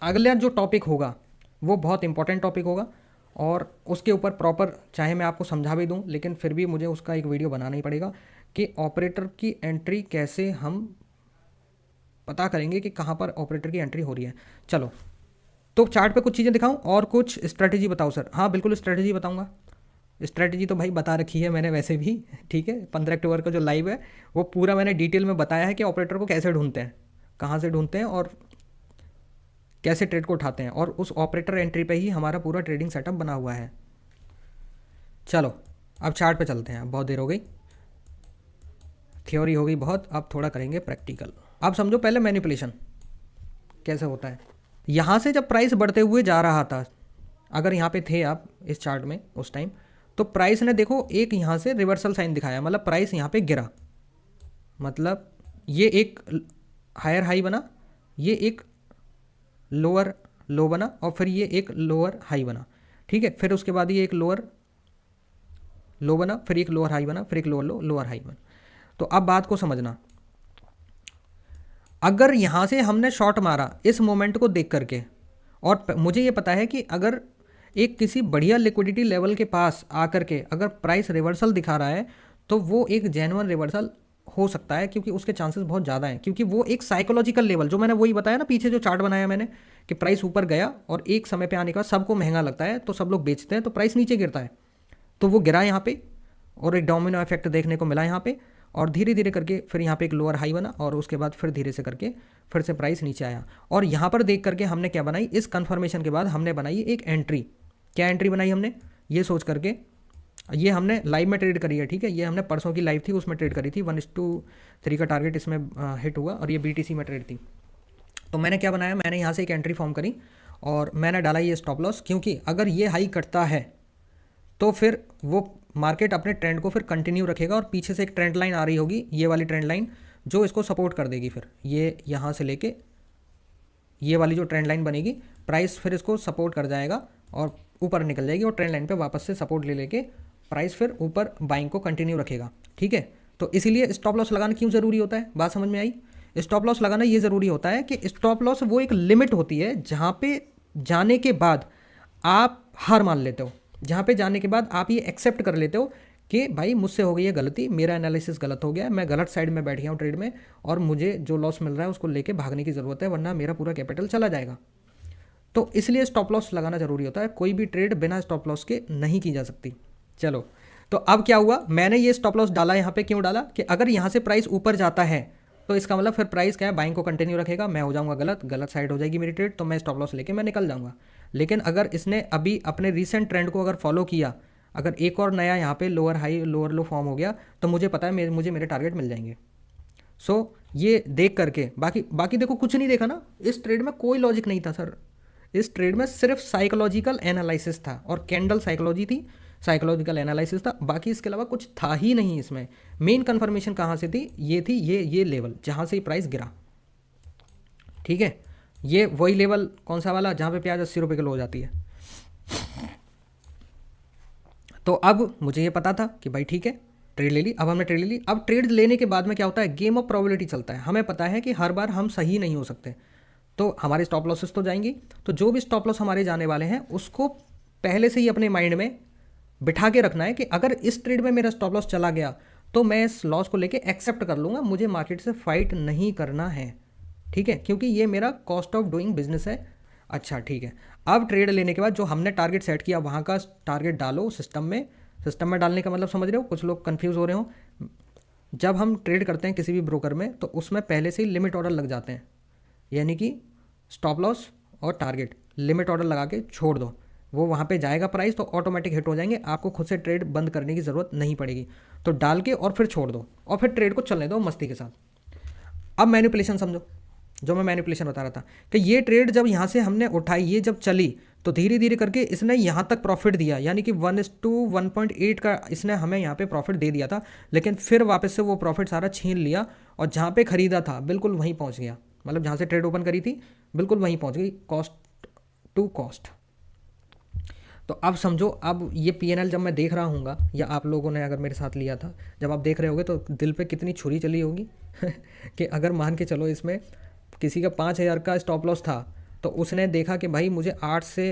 अगला जो टॉपिक होगा वो बहुत इंपॉर्टेंट टॉपिक होगा, और उसके ऊपर प्रॉपर चाहे मैं आपको समझा भी दूं लेकिन फिर भी मुझे उसका एक वीडियो बनाना ही पड़ेगा कि ऑपरेटर की एंट्री कैसे हम पता करेंगे कि कहाँ पर ऑपरेटर की एंट्री हो रही है। चलो, तो चार्ट पे कुछ चीज़ें दिखाऊं और कुछ स्ट्रैटेजी बताऊं सर? हाँ बिल्कुल स्ट्रैटेजी बताऊंगा। स्ट्रैटेजी तो भाई बता रखी है मैंने वैसे भी, ठीक है। 15 अक्टूबर का जो लाइव है वो पूरा मैंने डिटेल में बताया है कि ऑपरेटर को कैसे ढूंढते हैं, कहाँ से ढूंढते हैं और कैसे ट्रेड को उठाते हैं, और उस ऑपरेटर एंट्री पे ही हमारा पूरा ट्रेडिंग सेटअप बना हुआ है। चलो अब चार्ट पे चलते हैं, अब बहुत देर हो गई, थ्योरी हो गई बहुत, अब थोड़ा करेंगे प्रैक्टिकल। अब समझो पहले मैनिपुलेशन कैसे होता है। यहाँ से जब प्राइस बढ़ते हुए जा रहा था, अगर यहाँ पे थे आप इस चार्ट में उस टाइम, तो प्राइस ने देखो एक यहाँ से रिवर्सल साइन दिखाया, मतलब प्राइस यहाँ पे गिरा, मतलब ये एक हायर हाई बना, ये एक लोअर लो बना, और फिर ये एक लोअर हाई बना, ठीक है। फिर उसके बाद ये एक लोअर लो बना, फिर एक लोअर हाई बना, फिर एक लोअर लो, लोअर हाई बना। तो अब बात को समझना, अगर यहाँ से हमने शॉर्ट मारा इस मोमेंट को देख करके, और मुझे ये पता है कि अगर एक किसी बढ़िया लिक्विडिटी लेवल के पास आकर के अगर प्राइस रिवर्सल दिखा रहा है तो वो एक जेन्युइन रिवर्सल हो सकता है, क्योंकि उसके चांसेस बहुत ज़्यादा हैं, क्योंकि वो एक साइकोलॉजिकल लेवल, जो मैंने वही बताया ना पीछे जो चार्ट बनाया मैंने, कि प्राइस ऊपर गया और एक समय पे आने के बाद सबको महंगा लगता है तो सब लोग बेचते हैं तो प्राइस नीचे गिरता है, तो वो गिरा यहाँ पे और एक डोमिनो इफेक्ट देखने को मिला यहाँ पे, और धीरे धीरे करके फिर यहाँ पे एक लोअर हाई बना, और उसके बाद फिर धीरे से करके फिर से प्राइस नीचे आया। और यहाँ पर देख करके हमने क्या बनाई, इस कन्फर्मेशन के बाद हमने बनाई एक एंट्री। क्या एंट्री बनाई हमने, ये सोच करके, ये हमने लाइव में ट्रेड करी है, ठीक है। ये हमने परसों की लाइव थी उसमें ट्रेड करी थी, 1:3 का टारगेट इसमें हिट हुआ, और ये BTC में ट्रेड थी। तो मैंने क्या बनाया, मैंने यहाँ से एक एंट्री फॉर्म करी और मैंने डाला ये स्टॉप लॉस, क्योंकि अगर ये हाई कटता है तो फिर वो मार्केट अपने ट्रेंड को फिर कंटिन्यू रखेगा, और पीछे से एक ट्रेंड लाइन आ रही होगी, ये वाली ट्रेंड लाइन जो इसको सपोर्ट कर देगी, फिर ये यहाँ से लेके ये वाली जो ट्रेंड लाइन बनेगी, प्राइस फिर इसको सपोर्ट कर जाएगा और ऊपर निकल जाएगी, और ट्रेंड लाइन पे वापस से सपोर्ट ले लेके प्राइस फिर ऊपर बाइंग को कंटिन्यू रखेगा, ठीक है। तो इसीलिए स्टॉप लॉस लगाना क्यों ज़रूरी होता है, बात समझ में आई। स्टॉप लॉस लगाना ये ज़रूरी होता है कि स्टॉप लॉस वो एक लिमिट होती है जहाँ पे जाने के बाद आप हार मान लेते हो, जहाँ पे जाने के बाद आप ये एक्सेप्ट कर लेते हो कि भाई मुझसे हो गई है गलती, मेरा एनालिसिस गलत हो गया है, मैं गलत साइड में बैठ गया हूँ ट्रेड में, और मुझे जो लॉस मिल रहा है उसको लेके भागने की ज़रूरत है, वरना मेरा पूरा कैपिटल चला जाएगा। तो इसलिए स्टॉप लॉस लगाना ज़रूरी होता है, कोई भी ट्रेड बिना स्टॉप लॉस के नहीं की जा सकती। चलो, तो अब क्या हुआ, मैंने ये स्टॉप लॉस डाला यहाँ पे, क्यों डाला कि अगर यहाँ से प्राइस ऊपर जाता है तो इसका मतलब फिर प्राइस क्या है, बाइंग को कंटिन्यू रखेगा, मैं हो जाऊँगा गलत साइड हो जाएगी मेरी ट्रेड, तो मैं स्टॉप लॉस लेके मैं निकल जाऊँगा। लेकिन अगर इसने अभी अपने रीसेंट ट्रेंड को अगर फॉलो किया, अगर एक और नया यहाँ पे लोअर हाई लोअर लो फॉर्म हो गया, तो मुझे पता है मुझे मेरे टारगेट मिल जाएंगे। सो ये देख करके, बाकी देखो कुछ नहीं देखा ना, इस ट्रेड में कोई लॉजिक नहीं था सर, इस ट्रेड में सिर्फ साइकोलॉजिकल एनालिसिस था, और कैंडल साइकोलॉजी थी, साइकोलॉजिकल एनालिसिस था, बाकी इसके अलावा कुछ था ही नहीं इसमें। मेन कंफर्मेशन कहाँ से थी, ये थी ये लेवल जहाँ से प्राइस गिरा, ठीक है। ये वही लेवल कौन सा वाला, जहाँ पे प्याज 80 रुपये किलो हो जाती है। तो अब मुझे ये पता था कि भाई ठीक है ट्रेड ले ली, अब हमने ट्रेड ले ली। अब ट्रेड लेने के बाद में क्या होता है, गेम ऑफ प्रोबेबिलिटी चलता है, हमें पता है कि हर बार हम सही नहीं हो सकते, तो हमारे स्टॉप लॉसेस तो जाएंगी, तो जो भी स्टॉप लॉस हमारे जाने वाले हैं उसको पहले से ही अपने माइंड में बिठा के रखना है कि अगर इस ट्रेड में मेरा स्टॉप लॉस चला गया तो मैं इस लॉस को लेके एक्सेप्ट कर लूँगा, मुझे मार्केट से फाइट नहीं करना है, ठीक है, क्योंकि ये मेरा कॉस्ट ऑफ डूइंग बिजनेस है। अच्छा ठीक है, अब ट्रेड लेने के बाद जो हमने टारगेट सेट किया वहाँ का टारगेट डालो सिस्टम में। सिस्टम में डालने का मतलब समझ रहे हो, कुछ लोग कंफ्यूज हो रहे हो। जब हम ट्रेड करते हैं किसी भी ब्रोकर में तो उसमें पहले से ही लिमिट ऑर्डर लग जाते हैं, यानी कि स्टॉप लॉस और टारगेट लिमिट ऑर्डर लगा के छोड़ दो, वो वहाँ पे जाएगा प्राइस तो ऑटोमेटिक हिट हो जाएंगे, आपको खुद से ट्रेड बंद करने की ज़रूरत नहीं पड़ेगी। तो डाल के और फिर छोड़ दो और फिर ट्रेड को चलने दो मस्ती के साथ। अब मैनिपुलेशन समझो, जो मैं मैनिपुलेशन बता रहा था कि ये ट्रेड जब यहाँ से हमने उठाई, ये जब चली तो धीरे धीरे करके इसने यहाँ तक प्रॉफिट दिया, यानी कि 1:1.8 का इसने हमें यहाँ पे प्रॉफिट दे दिया था, लेकिन फिर वापस से वो प्रॉफिट सारा छीन लिया और जहाँ पे ख़रीदा था बिल्कुल वहीं पहुँच गया, मतलब जहाँ से ट्रेड ओपन करी थी बिल्कुल वहीं पहुँच गई, कॉस्ट टू कॉस्ट। तो अब समझो, अब ये P&L जब मैं देख रहा हूँगा या आप लोगों ने अगर मेरे साथ लिया था, जब आप देख रहे होगे तो दिल पे कितनी छुरी चली होगी कि अगर मान के चलो इसमें किसी का 5,000 का स्टॉप लॉस था तो उसने देखा कि भाई मुझे 8 से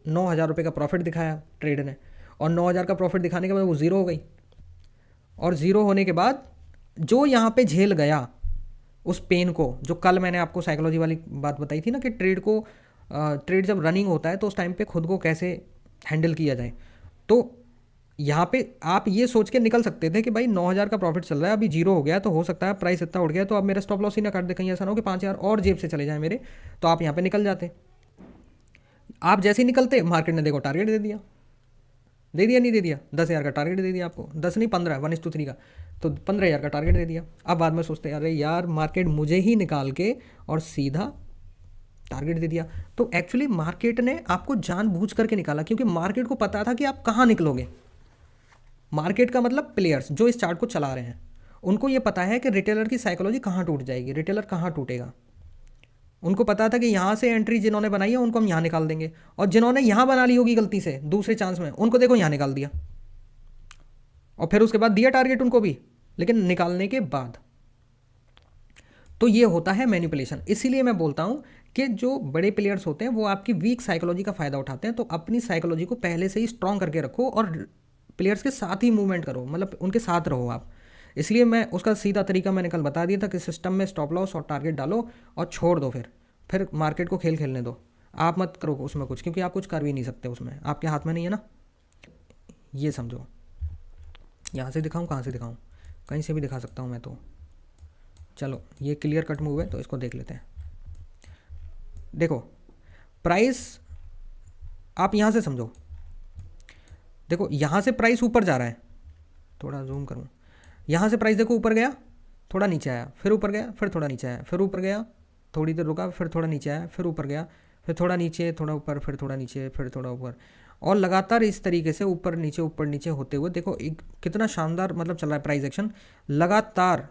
9 हज़ार रुपये का प्रॉफिट दिखाया ट्रेड ने, और 9 हज़ार का प्रॉफिट दिखाने के बाद वो ज़ीरो हो गई। और ज़ीरो होने के बाद जो यहाँ पे झेल गया उस पेन को, जो कल मैंने आपको साइकोलॉजी वाली बात बताई थी ना कि ट्रेड जब रनिंग होता है तो उस टाइम पे खुद को कैसे हैंडल किया जाए, तो यहाँ पे आप ये सोच के निकल सकते थे कि भाई 9 हज़ार का प्रॉफिट चल रहा है, अभी जीरो हो गया तो हो सकता है प्राइस इतना उठ गया तो अब मेरा स्टॉप लॉस ही ना काट दे, कहीं ऐसा ना हो कि 5 हज़ार और जेब से चले जाए मेरे, तो आप यहाँ पे निकल जाते। आप जैसे ही निकलते मार्केट ने देखो टारगेट दे दिया, दे दिया नहीं दे दिया, 10 हज़ार का टारगेट दे दिया आपको, 10 नहीं 15, 1:3 का, तो 15 हज़ार का टारगेट दे दिया। अब बाद में सोचते हैं अरे यार मार्केट मुझे ही निकाल के और सीधा टारगेट दे दिया। तो एक्चुअली मार्केट ने आपको जानबूझ करके निकाला, क्योंकि मार्केट को पता था कि आप कहाँ निकलोगे। मार्केट का मतलब प्लेयर्स जो इस चार्ट को चला रहे हैं, उनको ये पता है कि रिटेलर की साइकोलॉजी कहाँ टूट जाएगी, रिटेलर कहाँ टूटेगा। उनको पता था कि यहाँ से एंट्री जिन्होंने बनाई है उनको हम यहाँ निकाल देंगे, और जिन्होंने यहाँ बना ली होगी गलती से दूसरे चांस में, उनको देखो यहाँ निकाल दिया, और फिर उसके बाद दिया टारगेट उनको भी, लेकिन निकालने के बाद। तो ये होता है मैनिपुलेशन। इसीलिए मैं बोलता हूँ कि जो बड़े प्लेयर्स होते हैं वो आपकी वीक साइकोलॉजी का फ़ायदा उठाते हैं, तो अपनी साइकोलॉजी को पहले से ही स्ट्रॉन्ग करके रखो और प्लेयर्स के साथ ही मूवमेंट करो, मतलब उनके साथ रहो आप। इसलिए मैं उसका सीधा तरीका मैंने कल बता दिया था कि सिस्टम में स्टॉप लॉस और टारगेट डालो और छोड़ दो, फिर मार्केट को खेल खेलने दो, आप मत करो उसमें कुछ, क्योंकि आप कुछ कर भी नहीं सकते उसमें, आपके हाथ में नहीं है ना। ये समझो। यहाँ से दिखाऊँ, कहाँ से दिखाऊँ, कहीं से भी दिखा सकता हूँ मैं तो। चलो ये क्लियर कट मूव है तो इसको देख लेते हैं। देखो प्राइस, आप यहाँ से समझो, देखो यहाँ से प्राइस ऊपर जा रहा है, थोड़ा जूम करूँ, यहाँ से प्राइस देखो ऊपर गया, थोड़ा नीचे आया, फिर ऊपर गया, फिर थोड़ा नीचे आया, फिर ऊपर गया, थोड़ी देर रुका, फिर थोड़ा नीचे आया, फिर ऊपर गया, फिर थोड़ा नीचे, थोड़ा ऊपर, फिर थोड़ा नीचे, फिर थोड़ा ऊपर, और लगातार इस तरीके से ऊपर नीचे होते हुए देखो एक कितना शानदार मतलब चल रहा है प्राइस एक्शन। लगातार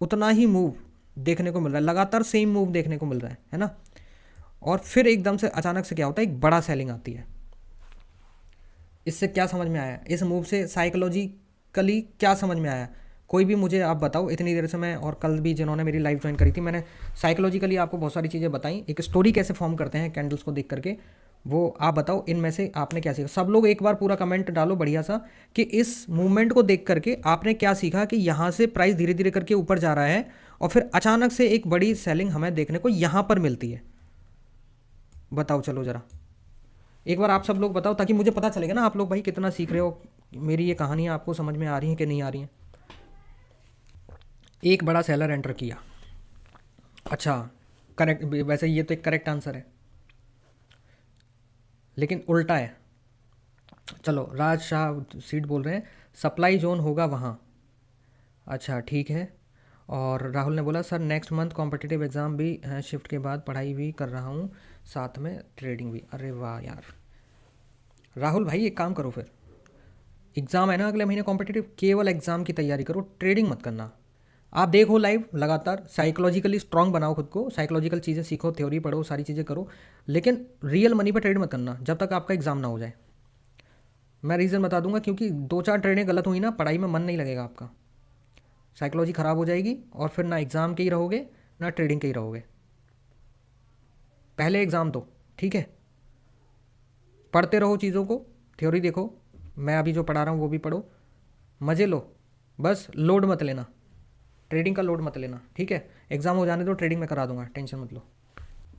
उतना ही मूव देखने को मिल रहा है, लगातार सेम मूव देखने को मिल रहा है ना। और फिर एकदम से अचानक से क्या होता है, एक बड़ा सेलिंग आती है। इससे क्या समझ में आया, इस मूव से साइकोलॉजिकली क्या समझ में आया, कोई भी मुझे आप बताओ। इतनी देर से मैं, और कल भी जिन्होंने मेरी लाइव ज्वाइन करी थी, मैंने साइकोलॉजिकली आपको बहुत सारी चीज़ें बताई, एक स्टोरी कैसे फॉर्म करते हैं कैंडल्स को देख करके, वो आप बताओ इनमें से आपने क्या सीखा। सब लोग एक बार पूरा कमेंट डालो बढ़िया सा कि इस मूवमेंट को देख करके आपने क्या सीखा, कि यहाँ से प्राइस धीरे धीरे करके ऊपर जा रहा है और फिर अचानक से एक बड़ी सेलिंग हमें देखने को यहाँ पर मिलती है। बताओ चलो ज़रा एक बार आप सब लोग बताओ, ताकि मुझे पता चलेगा ना आप लोग भाई कितना सीख रहे हो, मेरी ये कहानियाँ आपको समझ में आ रही हैं कि नहीं आ रही हैं। एक बड़ा सेलर एंटर किया, अच्छा करेक्ट, वैसे ये तो एक करेक्ट आंसर है लेकिन उल्टा है। चलो राज शाह सीट बोल रहे हैं सप्लाई जोन होगा वहाँ, अच्छा ठीक है। और राहुल ने बोला sir next month competitive exam भी है, शिफ्ट के बाद पढ़ाई भी कर रहा हूँ, साथ में ट्रेडिंग भी। अरे वाह यार राहुल भाई, एक काम करो, फिर एग्ज़ाम है ना अगले महीने कॉम्पिटिटिव, केवल एग्ज़ाम की तैयारी करो, ट्रेडिंग मत करना। आप देखो लाइव लगातार, साइकोलॉजिकली स्ट्रांग बनाओ खुद को, साइकोलॉजिकल चीज़ें सीखो, थ्योरी पढ़ो, सारी चीज़ें करो, लेकिन रियल मनी पर ट्रेड मत करना जब तक आपका एग्ज़ाम ना हो जाए। मैं रीज़न बता दूंगा, क्योंकि 2-4 ट्रेडें गलत हुई ना, पढ़ाई में मन नहीं लगेगा आपका, साइकोलॉजी ख़राब हो जाएगी और फिर ना एग्ज़ाम के ही रहोगे ना ट्रेडिंग के ही रहोगे। पहले एग्ज़ाम तो ठीक है, पढ़ते रहो चीज़ों को, थ्योरी देखो, मैं अभी जो पढ़ा रहा हूँ वो भी पढ़ो, मज़े लो, बस लोड मत लेना, ट्रेडिंग का लोड मत लेना, ठीक है। एग्ज़ाम हो जाने दो, ट्रेडिंग में करा दूंगा, टेंशन मत लो।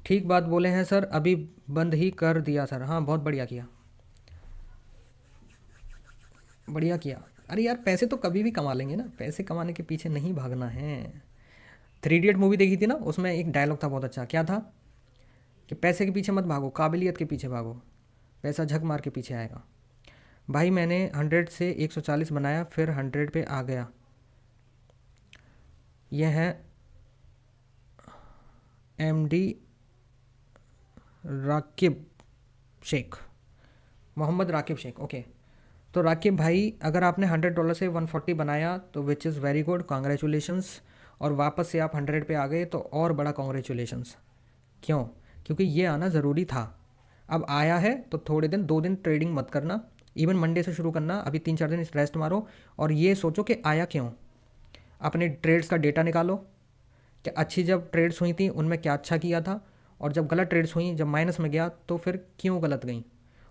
ठीक बात बोले हैं सर, अभी बंद ही कर दिया सर। हाँ बहुत बढ़िया किया, बढ़िया किया। अरे यार पैसे तो कभी भी कमा लेंगे ना, पैसे कमाने के पीछे नहीं भागना है। 3 इडियट मूवी देखी थी ना, उसमें एक डायलॉग था बहुत अच्छा, क्या था कि पैसे के पीछे मत भागो, काबिलियत के पीछे भागो, पैसा झक मार के पीछे आएगा। भाई मैंने 100 से 140 बनाया, फिर 100 पे आ गया। यह है MD राकिब शेख, मोहम्मद राकिब शेख, ओके। तो राकिब भाई अगर आपने $100 से 140 बनाया तो which is very good, congratulations. और वापस से आप 100 पे आ गए तो और बड़ा कॉन्ग्रेचुलेशंस। क्यों? क्योंकि ये आना ज़रूरी था। अब आया है तो थोड़े दिन, 2 दिन ट्रेडिंग मत करना, इवन मंडे से शुरू करना, अभी 3-4 दिन रेस्ट मारो और ये सोचो कि आया क्यों। अपने ट्रेड्स का डेटा निकालो कि अच्छी जब ट्रेड्स हुई थी उनमें क्या अच्छा किया था और जब गलत ट्रेड्स हुई, जब माइनस में गया, तो फिर क्यों गलत गई।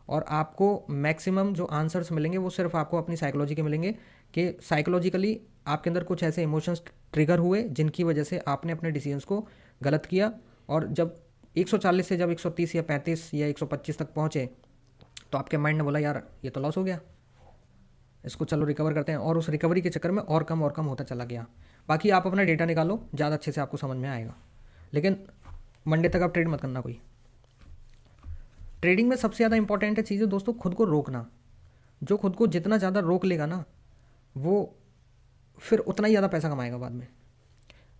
और आपको मैक्सिमम जो आंसर्स मिलेंगे वो सिर्फ आपको अपनी साइकोलॉजी के मिलेंगे, कि साइकोलॉजिकली आपके अंदर कुछ ऐसे इमोशंस ट्रिगर हुए जिनकी वजह से आपने अपने डिसीजंस को गलत किया। और जब 140 से जब 130 या 35 या 125 तक पहुँचे, तो आपके माइंड ने बोला यार ये तो लॉस हो गया, इसको चलो रिकवर करते हैं, और उस रिकवरी के चक्कर में और कम होता चला गया। बाकी आप अपना डेटा निकालो, ज़्यादा अच्छे से आपको समझ में आएगा। लेकिन मंडे तक आप ट्रेड मत करना कोई। ट्रेडिंग में सबसे ज़्यादा इंपॉर्टेंट है चीज़ दोस्तों, खुद को रोकना। जो खुद को जितना ज़्यादा रोक लेगा ना, वो फिर उतना ही ज़्यादा पैसा कमाएगा बाद में।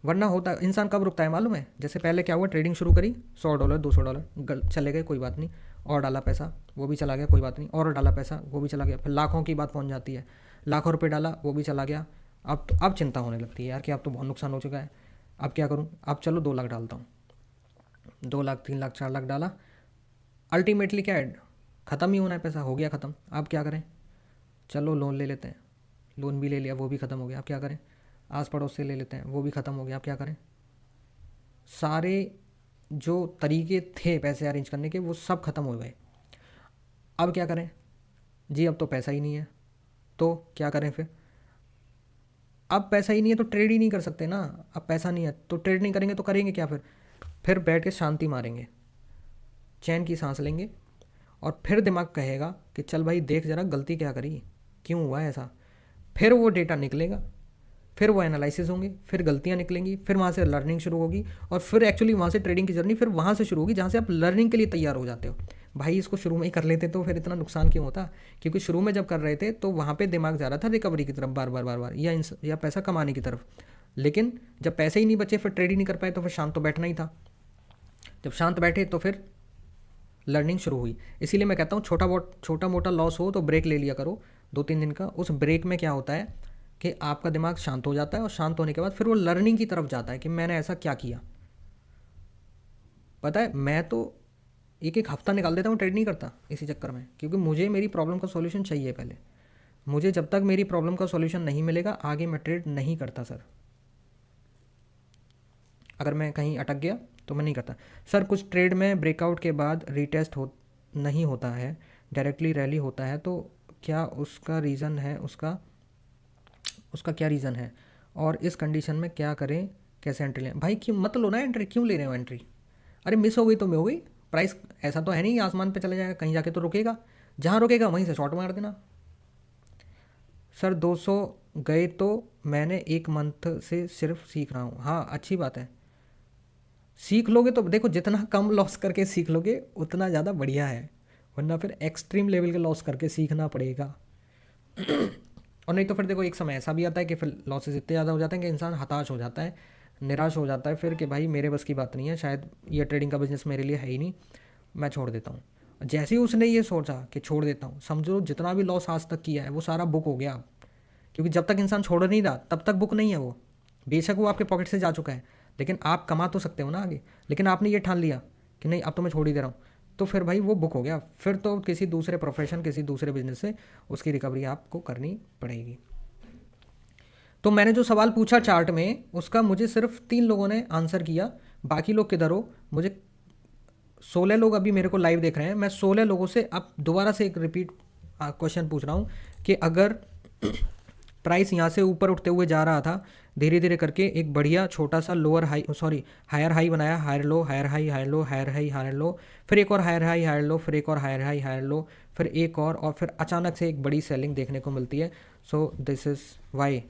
वरना होता इंसान कब रुकता है मालूम है, जैसे पहले क्या हुआ, ट्रेडिंग शुरू करी, $100 $200 चले गए, कोई बात नहीं, और डाला पैसा वो भी चला गया, कोई बात नहीं, और डाला पैसा वो भी चला गया, फिर लाखों की बात पहुंच जाती है, लाखों रुपए डाला वो भी चला गया। अब चिंता होने लगती है यार कि अब तो बहुत नुकसान हो चुका है, अब क्या करूँ, अब चलो 2 लाख डालता हूँ। 2 लाख 3 लाख 4 लाख डाला, अल्टीमेटली क्या है, ख़त्म ही होना है पैसा, हो गया ख़त्म। अब क्या करें, चलो लोन ले लेते हैं, लोन भी ले लिया, वो भी ख़त्म हो गया, अब क्या करें, आस पड़ोस से ले लेते हैं, वो भी ख़त्म हो गया, अब क्या करें। सारे जो तरीके थे पैसे अरेंज करने के वो सब ख़त्म हो गए। अब क्या करें जी, अब तो पैसा ही नहीं है, तो क्या करें फिर। अब पैसा ही नहीं है तो ट्रेड ही नहीं कर सकते ना, अब पैसा नहीं है तो ट्रेड नहीं करेंगे तो करेंगे क्या फिर बैठ के शांति मारेंगे, चैन की सांस लेंगे, और फिर दिमाग कहेगा कि चल भाई देख जरा गलती क्या करी, क्यों हुआ ऐसा। फिर वो डेटा निकलेगा, फिर वो एनालिसिस होंगे, फिर गलतियाँ निकलेंगी, फिर वहाँ से लर्निंग शुरू होगी, और फिर एक्चुअली वहाँ से ट्रेडिंग की जर्नी फिर वहाँ से शुरू होगी जहाँ से आप लर्निंग के लिए तैयार हो जाते हो। भाई इसको शुरू में ही कर लेते तो फिर इतना नुकसान क्यों होता, क्योंकि शुरू में जब कर रहे थे तो वहाँ पे दिमाग जा रहा था रिकवरी की तरफ बार बार या पैसा कमाने की तरफ। लेकिन जब पैसे ही नहीं बचे, फिर ट्रेड ही नहीं कर पाए, तो फिर शांत तो बैठना ही था। जब शांत बैठे तो फिर लर्निंग शुरू हुई। इसीलिए मैं कहता हूँ छोटा मोटा लॉस हो तो ब्रेक ले लिया करो 2-3 दिन का। उस ब्रेक में क्या होता है कि आपका दिमाग शांत हो जाता है, और शांत होने के बाद फिर वो लर्निंग की तरफ जाता है कि मैंने ऐसा क्या किया। पता है मैं तो एक एक हफ्ता निकाल देता हूँ ट्रेड नहीं करता इसी चक्कर में, क्योंकि मुझे मेरी प्रॉब्लम का सॉल्यूशन चाहिए पहले। मुझे जब तक मेरी प्रॉब्लम का सॉल्यूशन नहीं मिलेगा आगे मैं ट्रेड नहीं करता सर। अगर मैं कहीं अटक गया तो मैं नहीं करता सर। कुछ ट्रेड में ब्रेकआउट के बाद रीटेस्ट नहीं होता है, डायरेक्टली रैली होता है, तो क्या उसका रीज़न है, उसका क्या रीज़न है, और इस कंडीशन में क्या करें, कैसे एंट्री लें। भाई क्यों मत लो ना एंट्री, क्यों ले रहे हो एंट्री। अरे मिस हो गई तो मैं हो गई, प्राइस ऐसा तो है नहीं आसमान पे चले जाएगा, कहीं जाके तो रुकेगा, जहाँ रुकेगा वहीं से शॉर्ट मार देना। सर 200 गए तो मैंने 1 मंथ से सिर्फ सीख रहा हूँ। हाँ अच्छी बात है, सीख लोगे तो देखो जितना कम लॉस करके सीख लोगे उतना ज़्यादा बढ़िया है, वरना फिर एक्सट्रीम लेवल के लॉस करके सीखना पड़ेगा। और नहीं तो फिर देखो एक समय ऐसा भी आता है कि फिर लॉसेस इतने ज़्यादा हो जाते हैं कि इंसान हताश हो जाता है, निराश हो जाता है फिर कि भाई मेरे बस की बात नहीं है, शायद ये ट्रेडिंग का बिजनेस मेरे लिए है ही नहीं, मैं छोड़ देता हूँ। जैसे ही उसने ये सोचा कि छोड़ देता हूँ, समझो जितना भी लॉस आज तक किया है वो सारा बुक हो गया। क्योंकि जब तक इंसान छोड़ नहीं रहा तब तक बुक नहीं है वो, बेशक वो आपके पॉकेट से जा चुका है, लेकिन आप कमा तो सकते हो ना आगे। लेकिन आपने ये ठान लिया कि नहीं अब तो मैं छोड़ ही दे रहा हूँ, तो फिर भाई वो बुक हो गया। फिर तो किसी दूसरे प्रोफेशन, किसी दूसरे बिजनेस से उसकी रिकवरी आपको करनी पड़ेगी। तो मैंने जो सवाल पूछा चार्ट में उसका मुझे सिर्फ 3 लोगों ने आंसर किया, बाकी लोग किधर हो। मुझे 16 लोग अभी मेरे को लाइव देख रहे हैं, मैं 16 लोगों से अब दोबारा से एक रिपीट क्वेश्चन पूछ रहा हूँ कि अगर प्राइस यहाँ से ऊपर उठते हुए जा रहा था धीरे धीरे करके, एक बढ़िया छोटा सा हायर हाई बनाया, higher low higher high higher low higher high higher low, फिर एक और हायर हाई हायर लो, फिर एक और हायर हाई हायर लो, फिर एक और फिर अचानक से एक बड़ी सेलिंग देखने को मिलती है। So this is why.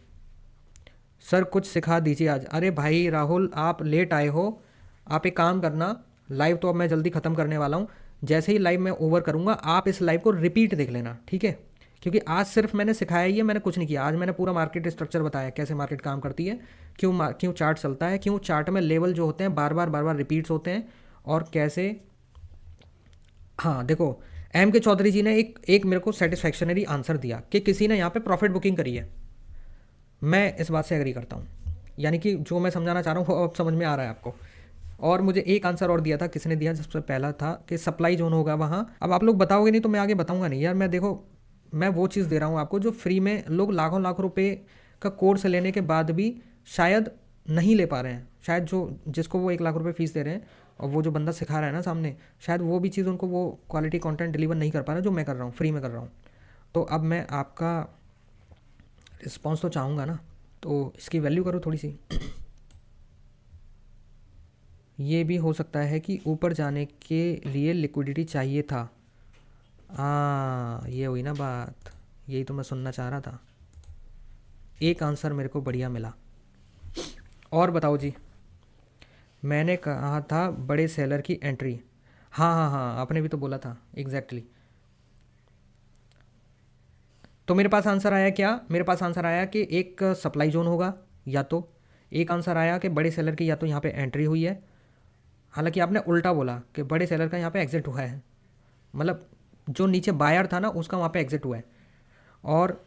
Sir कुछ सिखा दीजिए आज। अरे भाई राहुल आप लेट आए हो, आप एक काम करना, लाइव तो अब मैं जल्दी ख़त्म करने वाला हूँ, जैसे ही लाइव मैं ओवर करूँगा आप इस लाइव को रिपीट देख लेना, ठीक है। क्योंकि आज सिर्फ मैंने सिखाया ही है, मैंने कुछ नहीं किया। आज मैंने पूरा मार्केट स्ट्रक्चर बताया, कैसे मार्केट काम करती है, क्यों चार्ट चलता है, क्यों चार्ट में लेवल जो होते हैं बार बार रिपीट्स होते हैं, और कैसे। हाँ देखो एम के चौधरी जी ने एक मेरे को सेटिस्फैक्शनरी आंसर दिया कि किसी ने यहाँ पे प्रॉफिट बुकिंग करी है। मैं इस बात से एग्री करता हूँ, यानी कि जो मैं समझाना चाह रहा हूँ वो अब समझ में आ रहा है आपको। और मुझे एक आंसर और दिया था, किसने दिया, सबसे पहला था कि सप्लाई जोन होगा वहाँ। अब आप लोग बताओगे नहीं तो मैं आगे बताऊँगा नहीं यार। मैं देखो मैं वो चीज़ दे रहा हूँ आपको जो फ्री में लोग लाखों लाख रुपए का कोर्स लेने के बाद भी शायद नहीं ले पा रहे हैं। शायद जो जिसको वो 1 लाख रुपए फीस दे रहे हैं और वो जो बंदा सिखा रहा है ना सामने, शायद वो भी चीज़ उनको वो क्वालिटी कंटेंट डिलीवर नहीं कर पा रहा जो मैं कर रहा हूँ, फ्री में कर रहा हूँ। तो अब मैं आपका रिस्पॉन्स तो चाहूँगा ना, तो इसकी वैल्यू करो थोड़ी सी। ये भी हो सकता है कि ऊपर जाने के लिए लिक्विडिटी चाहिए था। हाँ, ये हुई ना बात, यही तो मैं सुनना चाह रहा था। एक आंसर मेरे को बढ़िया मिला। और बताओ जी। मैंने कहा था बड़े सेलर की एंट्री। हाँ हाँ हाँ, आपने भी तो बोला था एग्जैक्टली। तो मेरे पास आंसर आया क्या, मेरे पास आंसर आया कि एक सप्लाई जोन होगा, या तो एक आंसर आया कि बड़े सेलर की या तो यहाँ पे एंट्री हुई है। हालांकि आपने उल्टा बोला कि बड़े सेलर का यहाँ पे एग्जिट हुआ है, मतलब जो नीचे बायर था ना उसका वहाँ पे एग्जिट हुआ है। और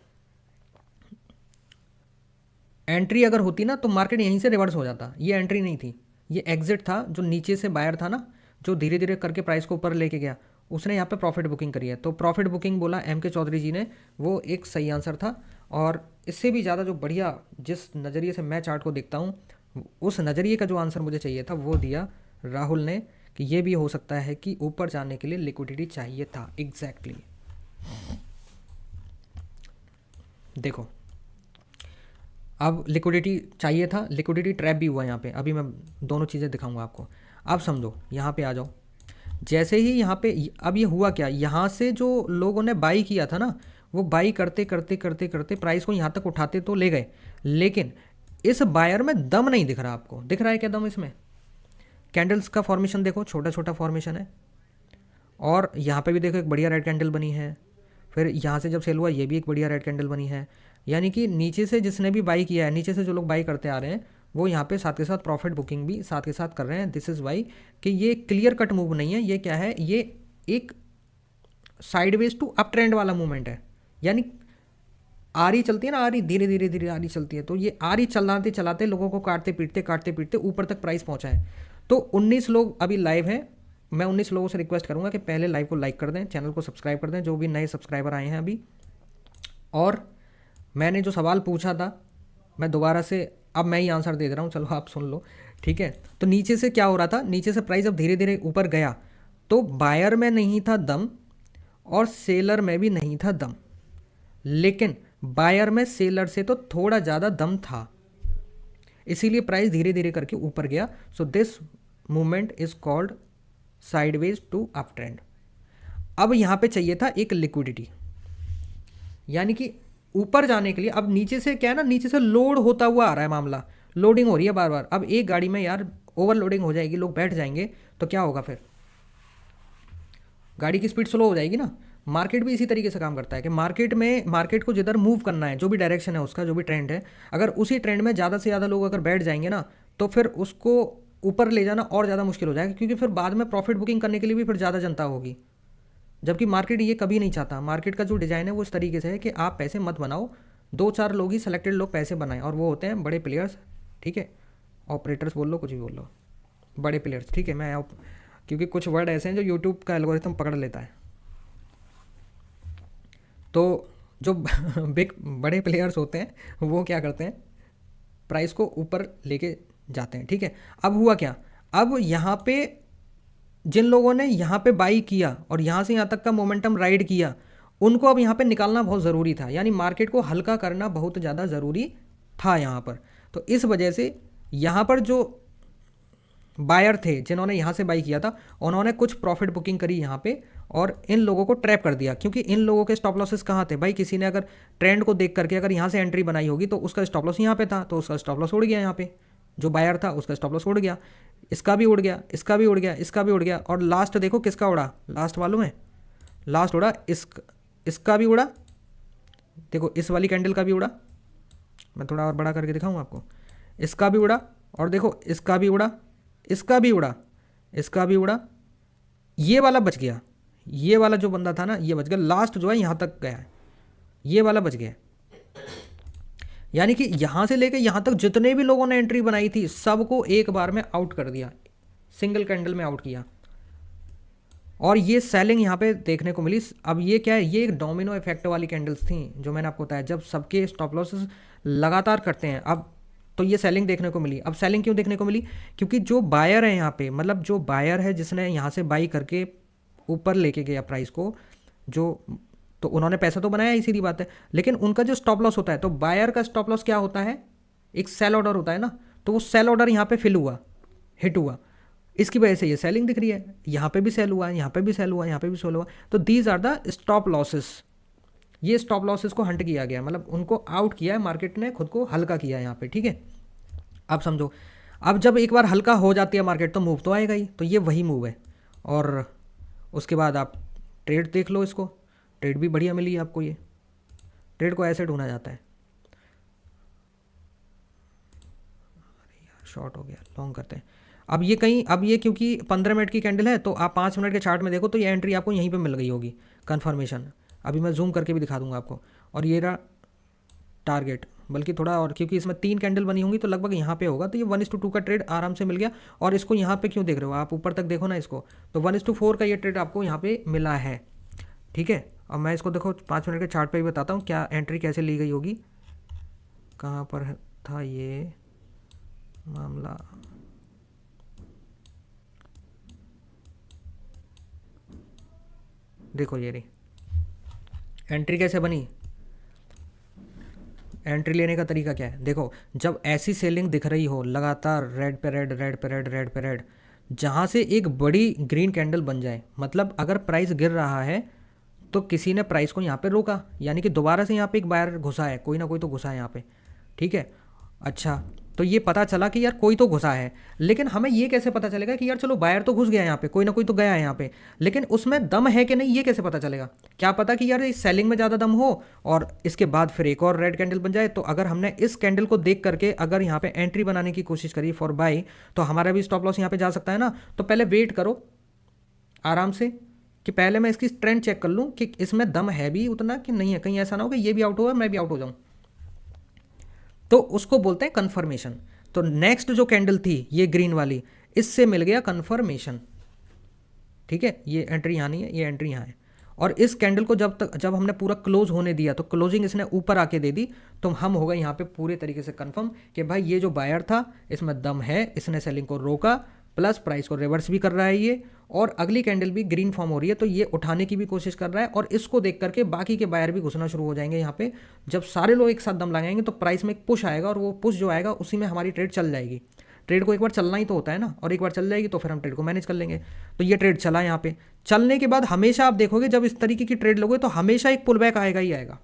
एंट्री अगर होती ना तो मार्केट यहीं से रिवर्स हो जाता। ये एंट्री नहीं थी, ये एग्जिट था। जो नीचे से बायर था ना, जो धीरे धीरे करके प्राइस को ऊपर लेके गया, उसने यहाँ पे प्रॉफिट बुकिंग करी है। तो प्रॉफिट बुकिंग बोला एम के चौधरी जी ने, वो एक सही आंसर था। और इससे भी ज़्यादा जो बढ़िया, जिस नज़रिए से मैं चार्ट को देखता हूँ, उस नज़रिए का जो आंसर मुझे चाहिए था वो दिया राहुल ने, कि ये भी हो सकता है कि ऊपर जाने के लिए लिक्विडिटी चाहिए था। एग्जैक्टली देखो, अब लिक्विडिटी चाहिए था, लिक्विडिटी ट्रैप भी हुआ यहाँ पे। अभी मैं दोनों चीज़ें दिखाऊंगा आपको। अब समझो, यहाँ पे आ जाओ। जैसे ही यहाँ पे, अब ये हुआ क्या, यहाँ से जो लोगों ने बाई किया था ना, वो बाई करते करते करते करते प्राइस को यहाँ तक उठाते तो ले गए, लेकिन इस बायर में दम नहीं दिख रहा। आपको दिख रहा है क्या दम इसमें? कैंडल्स का फॉर्मेशन देखो, छोटा छोटा फॉर्मेशन है। और यहाँ पे भी देखो एक बढ़िया रेड कैंडल बनी है। फिर यहाँ से जब सेल हुआ, ये भी एक बढ़िया रेड कैंडल बनी है। यानी कि नीचे से जिसने भी बाई किया है, नीचे से जो लोग बाई करते आ रहे हैं, वो यहाँ पे साथ के साथ प्रॉफिट बुकिंग भी साथ के साथ कर रहे हैं। दिस इज़ वाई कि ये क्लियर कट मूव नहीं है। ये क्या है, ये एक साइडवेज टू अप ट्रेंड वाला मूवमेंट है। यानी आरी चलती है ना, आरी धीरे धीरे धीरे आरी चलती है, तो ये आरी चलाते चलाते लोगों को काटते पीटते ऊपर तक प्राइस पहुंचा है। तो 19 लोग अभी लाइव हैं। मैं 19 लोगों से रिक्वेस्ट करूंगा कि पहले लाइव को लाइक कर दें, चैनल को सब्सक्राइब कर दें, जो भी नए सब्सक्राइबर आए हैं अभी। और मैंने जो सवाल पूछा था, मैं दोबारा से अब मैं ही आंसर दे रहा हूँ, चलो आप सुन लो, ठीक है। तो नीचे से क्या हो रहा था, नीचे से प्राइस अब धीरे धीरे ऊपर गया, तो बायर में नहीं था दम और सेलर में भी नहीं था दम, लेकिन बायर में सेलर से तो थोड़ा ज़्यादा दम था, इसीलिए प्राइस धीरे धीरे करके ऊपर गया। So this movement is called sideways to up trend. अब यहाँ पे चाहिए था एक लिक्विडिटी, यानी कि ऊपर जाने के लिए। अब नीचे से क्या है ना, नीचे से लोड होता हुआ आ रहा है मामला, लोडिंग हो रही है बार बार। अब एक गाड़ी में यार ओवरलोडिंग हो जाएगी, लोग बैठ जाएंगे, तो क्या होगा फिर? गाड़ी की स्पीड स्लो हो जाएगी ना। मार्केट भी इसी तरीके से काम करता है कि मार्केट को जिधर मूव करना है, जो भी डायरेक्शन है उसका, जो भी ट्रेंड है, अगर उसी ट्रेंड में ज़्यादा से ज़्यादा लोग अगर बैठ जाएंगे ना, तो फिर उसको ऊपर ले जाना और ज़्यादा मुश्किल हो जाएगा, क्योंकि फिर बाद में प्रॉफिट बुकिंग करने के लिए भी फिर ज़्यादा जनता होगी। जबकि मार्केट ये कभी नहीं चाहता। मार्केट का जो डिज़ाइन है वो इस तरीके से है कि आप पैसे मत बनाओ, 2-4 लोग ही, सिलेक्टेड लोग पैसे बनाएं, और वो होते हैं बड़े प्लेयर्स, ठीक है। ऑपरेटर्स बोल लो, कुछ भी बोल लो, बड़े प्लेयर्स, ठीक है। क्योंकि कुछ वर्ड ऐसे हैं जो यूट्यूब का एल्गोरिथम पकड़ लेता है। तो जो बिग बड़े प्लेयर्स होते हैं वो क्या करते हैं, प्राइस को ऊपर लेके जाते हैं, ठीक है। अब हुआ क्या, अब यहाँ पे जिन लोगों ने यहाँ पे बाई किया और यहाँ से यहाँ तक का मोमेंटम राइड किया, उनको अब यहाँ पे निकालना बहुत ज़रूरी था, यानी मार्केट को हल्का करना बहुत ज़्यादा ज़रूरी था यहाँ पर। तो इस वजह से यहाँ पर जो बायर थे जिन्होंने यहाँ से बाई किया था, उन्होंने कुछ प्रॉफिट बुकिंग करी यहाँ पे और इन लोगों को ट्रैप कर दिया, क्योंकि इन लोगों के स्टॉप लॉसेस कहाँ थे भाई? किसी ने अगर ट्रेंड को देख करके अगर यहाँ से एंट्री बनाई होगी तो उसका स्टॉप लॉस यहाँ पे था, तो उसका स्टॉप लॉस उड़ गया। यहाँ पे जो बायर था उसका स्टॉप लॉस उड़ गया, इसका भी उड़ गया, इसका भी उड़ गया, इसका भी उड़ गया, और लास्ट देखो किसका उड़ा, लास्ट मालूम है? लास्ट उड़ा इसका भी उड़ा, देखो इस वाली कैंडल का भी उड़ा। मैं थोड़ा और बड़ा करके दिखाऊँ आपको। इसका भी उड़ा, और देखो इसका भी उड़ा, इसका भी उड़ा, इसका भी उड़ा, ये वाला बच गया। ये वाला जो बंदा था ना, ये बच गया। लास्ट जो है यहाँ तक गया है, ये वाला बच गया। यानी कि यहाँ से लेके यहाँ तक जितने भी लोगों ने एंट्री बनाई थी, सबको एक बार में आउट कर दिया, सिंगल कैंडल में आउट किया। और ये सेलिंग यहाँ पे देखने को मिली। अब ये क्या है, ये एक डोमिनो इफेक्ट वाली कैंडल्स थी जो मैंने आपको बताया, जब सबके स्टॉप लॉसेस लगातार करते हैं। अब तो ये सेलिंग देखने को मिली। अब सेलिंग क्यों देखने को मिली? क्योंकि जो बायर है यहाँ पे, मतलब जो बायर है जिसने यहाँ से बाई करके ऊपर लेके गया प्राइस को, जो तो उन्होंने पैसा तो बनाया ही, सीधी बात है, लेकिन उनका जो स्टॉप लॉस होता है, तो बायर का स्टॉप लॉस क्या होता है? एक सेल ऑर्डर होता है ना, तो वो सेल ऑर्डर यहाँ पे फिल हुआ, हिट हुआ, इसकी वजह से ये सेलिंग दिख रही है। यहाँ पे भी सेल हुआ, यहाँ पे भी सेल हुआ, यहाँ पे भी सेल हुआ, तो these are the stop losses. ये स्टॉप लॉसेस को हंट किया गया, मतलब उनको आउट किया है, मार्केट ने खुद को हल्का किया है यहाँ पे, ठीक है। अब समझो, अब जब एक बार हल्का हो जाती है मार्केट तो मूव तो आएगा ही, तो ये वही मूव है। और उसके बाद आप ट्रेड देख लो, इसको ट्रेड भी बढ़िया मिली है आपको। ये ट्रेड को ऐसे ढूंढा जाता है। अरे यार शॉर्ट हो गया, लॉन्ग करते हैं। अब ये कहीं, अब ये क्योंकि 15 मिनट की कैंडल है तो आप 5 मिनट के चार्ट में देखो तो ये एंट्री आपको यहीं पे मिल गई होगी, कन्फर्मेशन। अभी मैं जूम करके भी दिखा दूंगा आपको। और ये रहा टारगेट, बल्कि थोड़ा और, क्योंकि इसमें 3 कैंडल बनी होंगी तो लगभग यहाँ पे होगा, तो ये 1:2 का ट्रेड आराम से मिल गया। और इसको यहाँ पे क्यों देख रहे हो आप? ऊपर तक देखो ना इसको, तो 1:4 का ये ट्रेड आपको यहाँ पे मिला है, ठीक है। अब मैं इसको देखो 5 मिनट के चार्ट पे भी बताता हूँ क्या एंट्री कैसे ली गई होगी। कहाँ पर था ये मामला? देखो ये रही एंट्री कैसे बनी। एंट्री लेने का तरीका क्या है? देखो, जब ऐसी सेलिंग दिख रही हो लगातार, रेड पे रेड, रेड पे रेड, रेड पे रेड, जहाँ से एक बड़ी ग्रीन कैंडल बन जाए, मतलब अगर प्राइस गिर रहा है तो किसी ने प्राइस को यहाँ पे रोका, यानी कि दोबारा से यहाँ पे एक बायर घुसा है, कोई ना कोई तो घुसा है यहाँ पे, ठीक है। अच्छा, तो ये पता चला कि यार कोई तो घुसा है, लेकिन हमें ये कैसे पता चलेगा कि यार चलो बायर तो घुस गया यहाँ पे, कोई ना कोई तो गया है यहाँ पे, लेकिन उसमें दम है कि नहीं ये कैसे पता चलेगा? क्या पता कि यार इस सेलिंग में ज़्यादा दम हो और इसके बाद फिर एक और रेड कैंडल बन जाए। तो अगर हमने इस कैंडल को देख करके अगर यहाँ पे एंट्री बनाने की कोशिश करी फॉर बाई, तो हमारा भी स्टॉप लॉस यहाँ पे जा सकता है ना। तो पहले वेट करो आराम से, कि पहले मैं इसकी ट्रेंड चेक कर लूँ कि इसमें दम है भी उतना कि नहीं है, कहीं ऐसा ना हो कि ये भी आउट हो मैं भी आउट हो जाऊँ। तो उसको बोलते हैं कन्फर्मेशन। तो नेक्स्ट जो कैंडल थी ये ग्रीन वाली, इससे मिल गया कन्फर्मेशन, ठीक है। ये एंट्री यहाँ नहीं है, ये एंट्री यहाँ है। और इस कैंडल को जब हमने पूरा क्लोज होने दिया, तो क्लोजिंग इसने ऊपर आके दे दी, तो हम हो गए यहाँ पे पूरे तरीके से कंफर्म कि भाई ये जो बायर था इसमें दम है, इसने सेलिंग को रोका, प्लस प्राइस को रिवर्स भी कर रहा है ये, और अगली कैंडल भी ग्रीन फॉर्म हो रही है, तो ये उठाने की भी कोशिश कर रहा है। और इसको देख करके बाकी के बायर भी घुसना शुरू हो जाएंगे यहाँ पे। जब सारे लोग एक साथ दम लगाएंगे तो प्राइस में एक पुश आएगा, और वो पुश जो आएगा उसी में हमारी ट्रेड चल जाएगी। ट्रेड को एक बार चलना ही तो होता है ना, और एक बार चल जाएगी तो फिर हम ट्रेड को मैनेज कर लेंगे। तो ये ट्रेड चला यहाँ पे, चलने के बाद हमेशा आप देखोगे जब इस तरीके की ट्रेड लोगे तो हमेशा एक पुल बैक आएगा ही आएगा,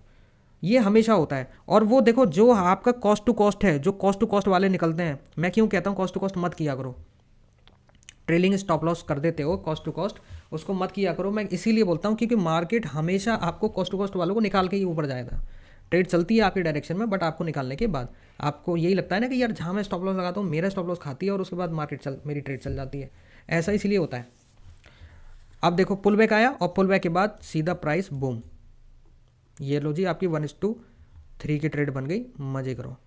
ये हमेशा होता है। और वो देखो जो आपका कॉस्ट टू कॉस्ट है, जो कॉस्ट टू कॉस्ट वाले निकलते हैं, मैं क्यों कहता हूँ कॉस्ट टू कॉस्ट मत किया करो, ट्रेलिंग स्टॉप लॉस कर देते हो कॉस्ट टू कॉस्ट, उसको मत किया करो। मैं इसीलिए बोलता हूँ क्योंकि मार्केट हमेशा आपको कॉस्ट टू कॉस्ट वालों को निकाल के ही ऊपर जाएगा। ट्रेड चलती है आपके डायरेक्शन में, बट आपको निकालने के बाद आपको यही लगता है ना कि यार जहाँ मैं स्टॉप लॉस लगाता हूँ मेरा स्टॉप लॉस खाती है, और उसके बाद मेरी ट्रेड चल जाती है। ऐसा इसीलिए होता है। अब देखो पुल बैक आया, और पुल बैक के बाद सीधा प्राइस बूम, ये लो जी आपकी 1:3 की ट्रेड बन गई, मजे करो,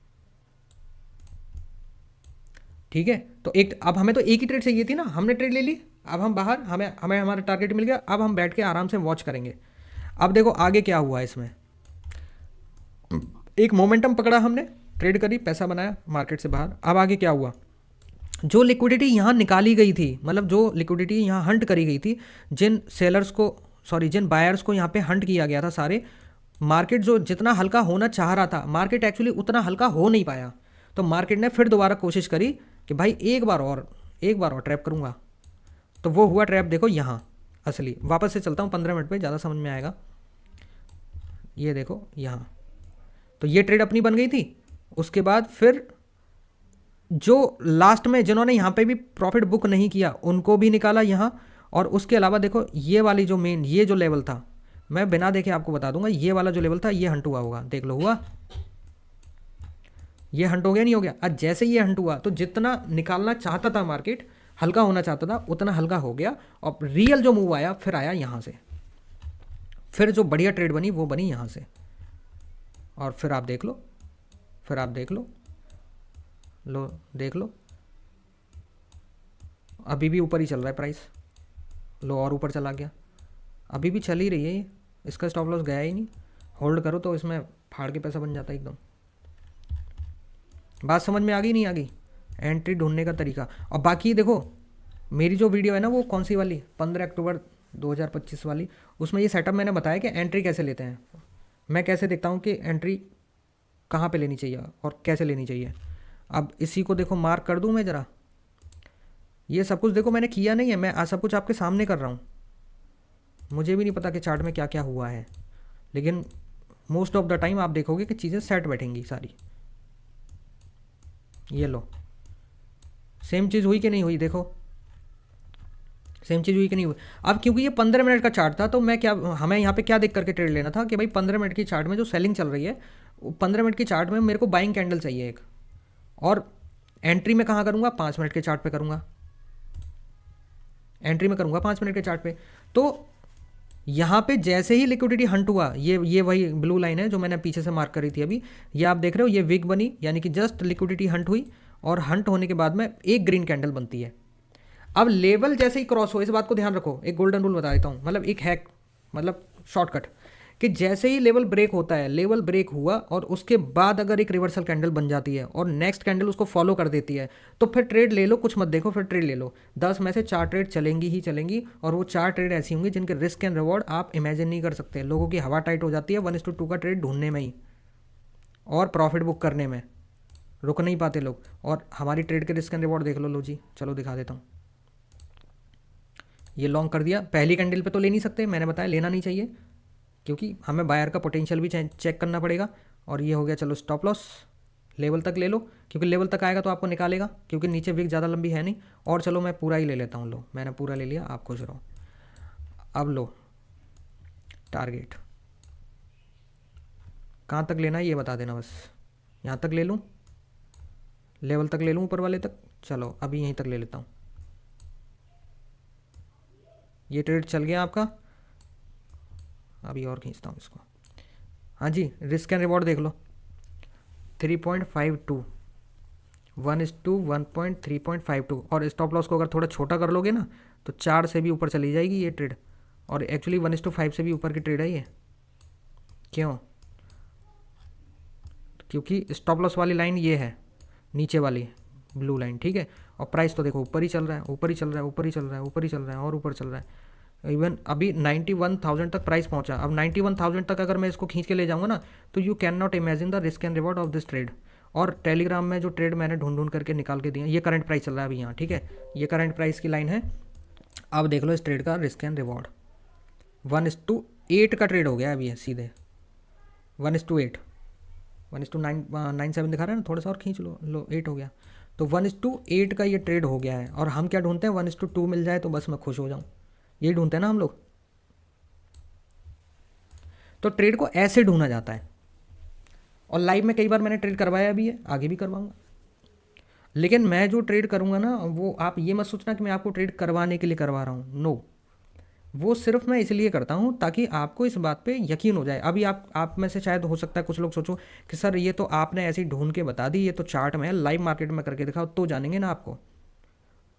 ठीक है। तो एक, अब हमें तो एक ही ट्रेड चाहिए थी ना, हमने ट्रेड ले ली, अब हम बाहर, हमें हमें हमारा टारगेट मिल गया, अब हम बैठ के आराम से वॉच करेंगे। अब देखो आगे क्या हुआ इसमें, एक मोमेंटम पकड़ा हमने, ट्रेड करी, पैसा बनाया मार्केट से बाहर। अब आगे क्या हुआ, जो लिक्विडिटी यहाँ निकाली गई थी, मतलब जो लिक्विडिटी यहाँ हंट करी गई थी, जिन सेलर्स को, सॉरी जिन बायर्स को यहाँ पे हंट किया गया था सारे, मार्केट जो जितना हल्का होना चाह रहा था, मार्केट एक्चुअली उतना हल्का हो नहीं पाया। तो मार्केट ने फिर दोबारा कोशिश करी कि भाई एक बार और ट्रैप करूँगा, तो वो हुआ ट्रैप। देखो यहाँ असली, वापस से चलता हूँ 15 मिनट पे, ज़्यादा समझ में आएगा। ये देखो यहाँ, तो ये ट्रेड अपनी बन गई थी। उसके बाद फिर जो लास्ट में जिन्होंने यहाँ पे भी प्रॉफिट बुक नहीं किया उनको भी निकाला यहाँ। और उसके अलावा देखो ये वाली जो मेन, ये जो लेवल था, मैं बिना देखे आपको बता दूंगा, ये वाला जो लेवल था ये हंट हुआ होगा, देख लो हुआ, ये हंट हो गया नहीं हो गया। आज जैसे ये हंट हुआ तो जितना निकालना चाहता था मार्केट, हल्का होना चाहता था, उतना हल्का हो गया, और रियल जो मूव आया फिर आया यहाँ से, फिर जो बढ़िया ट्रेड बनी वो बनी यहाँ से। और फिर आप देख लो, देख लो अभी भी ऊपर ही चल रहा है प्राइस, लो और ऊपर चला गया, अभी भी चल ही रही है ये, इसका स्टॉप लॉस गया ही नहीं। होल्ड करो तो इसमें फाड़ के पैसा बन जाता है एकदम। बात समझ में आ गई नहीं आ गई? एंट्री ढूंढने का तरीका। और बाकी देखो, मेरी जो वीडियो है ना वो कौन सी वाली, 15 अक्टूबर 2025 वाली, उसमें ये सेटअप मैंने बताया कि एंट्री कैसे लेते हैं, मैं कैसे देखता हूँ कि एंट्री कहाँ पे लेनी चाहिए और कैसे लेनी चाहिए। अब इसी को देखो मार्क कर दूँ मैं ज़रा, ये सब कुछ देखो मैंने किया नहीं है, मैं सब कुछ आपके सामने कर रहा हूँ। मुझे भी नहीं पता कि चार्ट में क्या क्या हुआ है, लेकिन मोस्ट ऑफ द टाइम आप देखोगे कि चीज़ें सेट बैठेंगी सारी। ये लो, सेम चीज़ हुई कि नहीं हुई, देखो सेम चीज़ हुई कि नहीं हुई। अब क्योंकि ये 15 मिनट का चार्ट था तो मैं क्या, हमें यहाँ पे क्या देख करके ट्रेड लेना था कि भाई 15 मिनट की चार्ट में जो सेलिंग चल रही है, 15 मिनट की चार्ट में मेरे को बाइंग कैंडल चाहिए एक। और एंट्री में कहाँ करूँगा, 5 मिनट के चार्ट पे करूँगा, एंट्री में करूँगा 5 मिनट के चार्ट पे। तो यहाँ पे जैसे ही लिक्विडिटी हंट हुआ, ये वही ब्लू लाइन है जो मैंने पीछे से मार्क करी थी अभी, ये आप देख रहे हो, ये विग बनी, यानी कि जस्ट लिक्विडिटी हंट हुई, और हंट होने के बाद में एक ग्रीन कैंडल बनती है। अब लेवल जैसे ही क्रॉस हो, इस बात को ध्यान रखो, एक गोल्डन रूल बता देता हूँ, मतलब एक हैक, मतलब शॉर्टकट, कि जैसे ही लेवल ब्रेक होता है, लेवल ब्रेक हुआ और उसके बाद अगर एक रिवर्सल कैंडल बन जाती है और नेक्स्ट कैंडल उसको फॉलो कर देती है, तो फिर ट्रेड ले लो, कुछ मत देखो, फिर ट्रेड ले लो। 10 में से 4 ट्रेड चलेंगी ही चलेंगी, और वो 4 ट्रेड ऐसी होंगी जिनके रिस्क एंड रिवॉर्ड आप इमेजिन नहीं कर सकते। लोगों की हवा टाइट हो जाती है 1:2 का ट्रेड ढूंढने में ही और प्रॉफिट बुक करने में, रुक नहीं पाते लोग। और हमारी ट्रेड के रिस्क एंड रिवॉर्ड देख लो जी, चलो दिखा देता हूँ। ये लॉन्ग कर दिया, पहली कैंडल पे तो ले नहीं सकते, मैंने बताया लेना नहीं चाहिए, क्योंकि हमें बायर का पोटेंशियल भी चेक करना पड़ेगा। और ये हो गया, चलो स्टॉप लॉस, लेवल तक ले लो, क्योंकि लेवल तक आएगा तो आपको निकालेगा, क्योंकि नीचे विक ज़्यादा लंबी है नहीं। और चलो मैं पूरा ही ले लेता हूँ, लो मैंने पूरा ले लिया, आप खुश रहो। अब लो टारगेट कहाँ तक लेना है ये बता देना बस, यहाँ तक ले लूँ, लेवल तक ले लूँ, ऊपर वाले तक, चलो अभी यहीं तक ले लेता हूँ। ये ट्रेड चल गया आपका, अभी और खींचता हूँ इसको। हाँ जी, रिस्क एंड रिवॉर्ड देख लो, 3.52, 1:1.3.52। और स्टॉप लॉस को अगर थोड़ा छोटा कर लोगे ना तो 4 से भी ऊपर चली जाएगी ये ट्रेड, और एक्चुअली 1:5 से भी ऊपर की ट्रेड है ये। क्यों? क्योंकि स्टॉप लॉस वाली लाइन ये है, नीचे वाली ब्लू लाइन, ठीक है। और प्राइस तो देखो ऊपर ही चल रहा है, ऊपर ही चल रहा है, ऊपर ही चल रहा है, ऊपर ही चल रहा है, और ऊपर चल रहा है। इवन अभी 91,000 तक प्राइस पहुंचा। अब 91,000 तक अगर मैं इसको खींच के ले जाऊंगा ना, तो you can not imagine the risk and reward of this trade. और टेलीग्राम में जो ट्रेड मैंने ढूंढ ढूंढ करके निकाल के दिया, ये करंट प्राइस चल रहा है अभी यहाँ, ठीक है, ये करंट प्राइस की लाइन है। अब देख लो इस ट्रेड का रिस्क एंड रिवॉर्ड, 1:8 का ट्रेड हो गया अभी है सीधे, 1:8, 1:97 दिखा रहा है ना, थोड़ा सा और खींच लो 8 हो गया, तो 1:8 का ये ट्रेड हो गया है। और हम क्या ढूंढते हैं, 1:2 मिल जाए तो बस मैं खुश हो जाऊँ, यही ढूंढते हैं ना हम लोग। तो ट्रेड को ऐसे ढूंढा जाता है, और लाइव में कई बार मैंने ट्रेड करवाया भी है, आगे भी करवाऊंगा। लेकिन मैं जो ट्रेड करूंगा ना, वो आप ये मत सोचना कि मैं आपको ट्रेड करवाने के लिए करवा रहा हूँ, नो, वो सिर्फ मैं इसलिए करता हूँ ताकि आपको इस बात पे यकीन हो जाए। अभी आप में से शायद हो सकता है कुछ लोग सोचो कि सर ये तो आपने ऐसी ढूंढ के बता दी, ये तो चार्ट में है, लाइव मार्केट में करके दिखाओ तो जानेंगे ना आपको।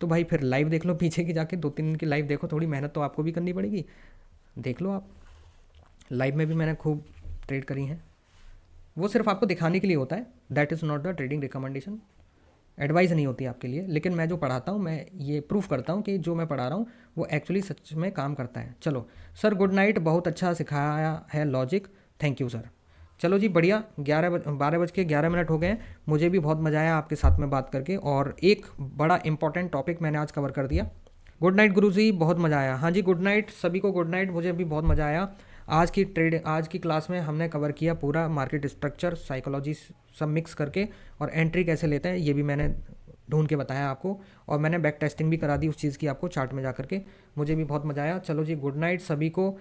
तो भाई फिर लाइव देख लो, पीछे की जाके 2-3 दिन की लाइव देखो, थोड़ी मेहनत तो आपको भी करनी पड़ेगी, देख लो आप। लाइव में भी मैंने खूब ट्रेड करी हैं, वो सिर्फ आपको दिखाने के लिए होता है, that is not the trading recommendation, advice नहीं होती आपके लिए। लेकिन मैं जो पढ़ाता हूँ, मैं ये प्रूफ करता हूँ कि जो मैं पढ़ा रहा हूँ वो एक्चुअली सच में काम करता है। चलो सर गुड नाइट, बहुत अच्छा सिखाया है लॉजिक, थैंक यू सर। चलो जी बढ़िया, 12:11 हो गए हैं, मुझे भी बहुत मज़ा आया आपके साथ में बात करके, और एक बड़ा इंपॉर्टेंट टॉपिक मैंने आज कवर कर दिया। गुड नाइट गुरुजी, बहुत मज़ा आया। हाँ जी गुड नाइट सभी को, गुड नाइट, मुझे भी बहुत मज़ा आया। आज की क्लास में हमने कवर किया पूरा मार्केट स्ट्रक्चर, साइकोलॉजी सब मिक्स करके, और एंट्री कैसे लेते हैं ये भी मैंने ढूंढ के बताया आपको, और मैंने बैक टेस्टिंग भी करा दी उस चीज़ की आपको चार्ट में जा करके। मुझे भी बहुत मज़ा आया। चलो जी गुड नाइट सभी को।